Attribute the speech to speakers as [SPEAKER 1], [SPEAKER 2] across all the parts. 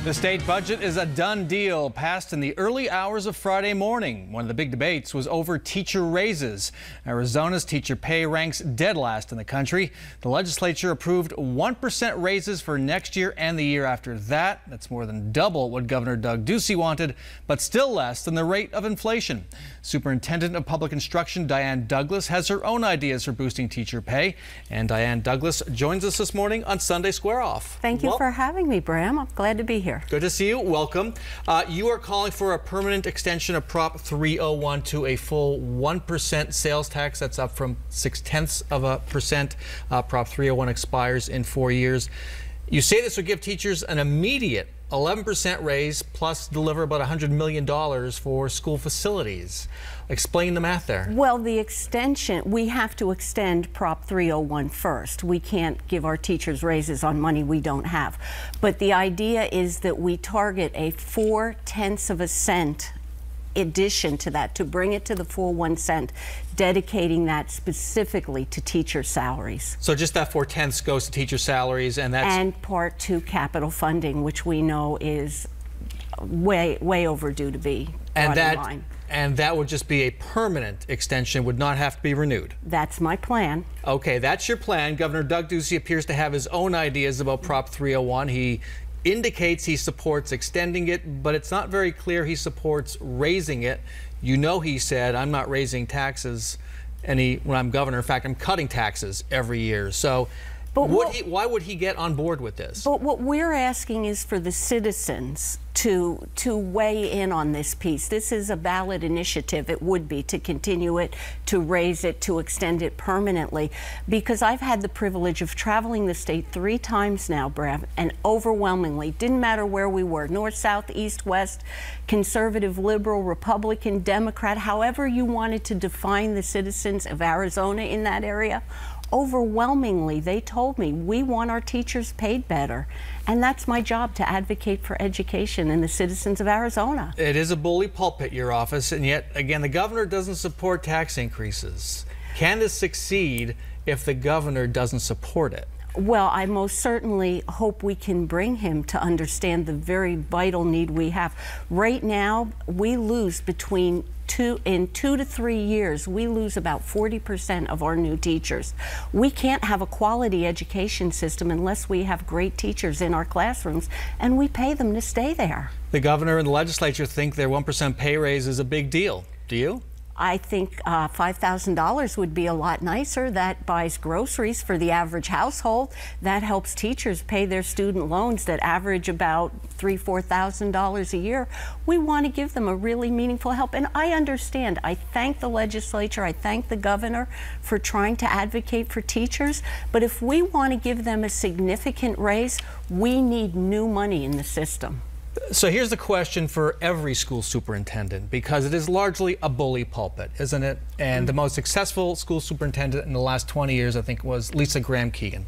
[SPEAKER 1] The state budget is a done deal, passed in the early hours of Friday morning. One of the big debates was over teacher raises. Arizona's teacher pay ranks dead last in the country. The legislature approved 1% raises for next year and the year after that. That's more than double what Governor Doug Ducey wanted, but still less than the rate of inflation. Superintendent of Public Instruction Diane Douglas has her own ideas for boosting teacher pay. And Diane Douglas joins us this morning on Sunday Square Off.
[SPEAKER 2] Thank you for having me, Bram. I'm glad to be here.
[SPEAKER 1] Good to see you. Welcome. You are calling for a permanent extension of Prop 301 to a full 1% sales tax. That's up from 0.6%. Prop 301 expires in 4 years. You say this would give teachers an immediate 11% raise plus deliver about $100 million for school facilities. Explain the math there.
[SPEAKER 2] Well, the extension, we have to extend Prop 301 first. We can't give our teachers raises on money we don't have. But the idea is that we target a 0.4 cent addition to that to bring it to the full 1 cent, dedicating that specifically to teacher salaries.
[SPEAKER 1] So just that 0.4 goes to teacher salaries, and that's...
[SPEAKER 2] And part to capital funding, which we know is way overdue to be brought in line.
[SPEAKER 1] And that would just be a permanent extension, would not have to be renewed.
[SPEAKER 2] That's my plan.
[SPEAKER 1] Okay, that's your plan. Governor Doug Ducey appears to have his own ideas about Prop 301. He indicates he supports extending it, but it's not very clear he supports raising it. You know, he said, I'm not raising taxes when I'm governor. In fact, I'm cutting taxes every year. So why would he get on board with this? But
[SPEAKER 2] what we're asking is for the citizens to weigh in on this piece. This is a ballot initiative. It would be to continue it, to raise it, to extend it permanently. Because I've had the privilege of traveling the state 3 times now, Bram, and overwhelmingly, didn't matter where we were, north, south, east, west, conservative, liberal, Republican, Democrat, however you wanted to define the citizens of Arizona in that area, overwhelmingly, they told me, we want our teachers paid better. And that's my job, to advocate for education and the citizens of Arizona.
[SPEAKER 1] It is a bully pulpit, your office, and yet, again, the governor doesn't support tax increases. Can this succeed if the governor doesn't support it?
[SPEAKER 2] Well, I most certainly hope we can bring him to understand the very vital need we have. Right now, we lose in 2 to 3 years, we lose about 40% of our new teachers. We can't have a quality education system unless we have great teachers in our classrooms and we pay them to stay there.
[SPEAKER 1] The governor and the legislature think their 1% pay raise is a big deal. Do you?
[SPEAKER 2] I think $5,000 would be a lot nicer. That buys groceries for the average household. That helps teachers pay their student loans that average about $3,000–4,000 a year. We want to give them a really meaningful help. And I understand. I thank the legislature. I thank the governor for trying to advocate for teachers. But if we want to give them a significant raise, we need new money in the system.
[SPEAKER 1] So here's the question for every school superintendent, because it is largely a bully pulpit, isn't it? And the most successful school superintendent in the last 20 years, I think, was Lisa Graham-Keegan.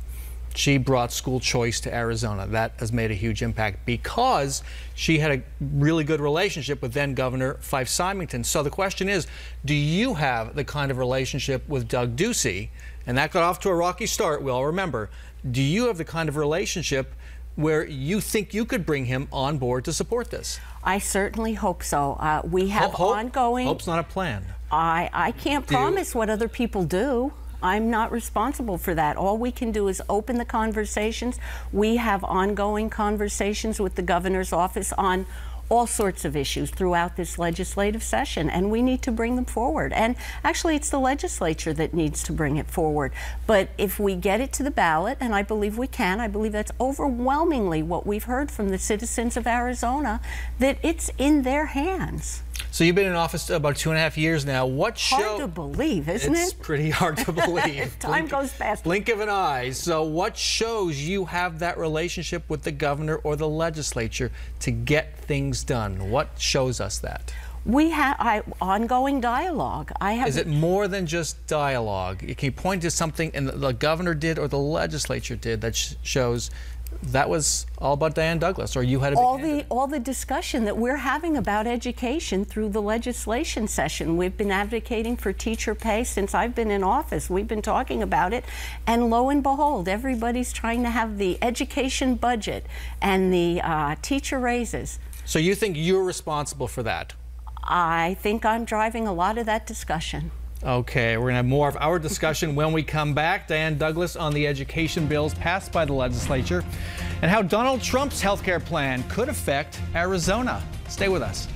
[SPEAKER 1] She brought school choice to Arizona. That has made a huge impact because she had a really good relationship with then Governor Fife Symington. So the question is, do you have the kind of relationship with Doug Ducey? And that got off to a rocky start, we all remember. Do you have the kind of relationship where you think you could bring him on board to support this?
[SPEAKER 2] I certainly hope so. We have ongoing...
[SPEAKER 1] Hope's not a plan.
[SPEAKER 2] I can't promise what other people do. I'm not responsible for that. All we can do is open the conversations. We have ongoing conversations with the governor's office on all sorts of issues throughout this legislative session, and we need to bring them forward. And actually, it's the legislature that needs to bring it forward. But if we get it to the ballot, and I believe we can, I believe that's overwhelmingly what we've heard from the citizens of Arizona, that it's in their hands.
[SPEAKER 1] So you've been in office about 2.5 years now.
[SPEAKER 2] Hard to believe, isn't it?
[SPEAKER 1] It's pretty hard to believe.
[SPEAKER 2] Time goes fast.
[SPEAKER 1] Blink of an eye. So what shows you have that relationship with the governor or the legislature to get things done? What shows us that?
[SPEAKER 2] We have ongoing dialogue.
[SPEAKER 1] Is it more than just dialogue? Can you point to something the governor did or the legislature did that shows That was all about Diane Douglas, or you had a big
[SPEAKER 2] all the discussion that we're having about education through the legislation session. We've been advocating for teacher pay since I've been in office. We've been talking about it, and lo and behold, everybody's trying to have the education budget and the teacher raises.
[SPEAKER 1] So you think you're responsible for that?
[SPEAKER 2] I think I'm driving a lot of that discussion.
[SPEAKER 1] Okay, we're going to have more of our discussion when we come back. Diane Douglas on the education bills passed by the legislature and how Donald Trump's health care plan could affect Arizona. Stay with us.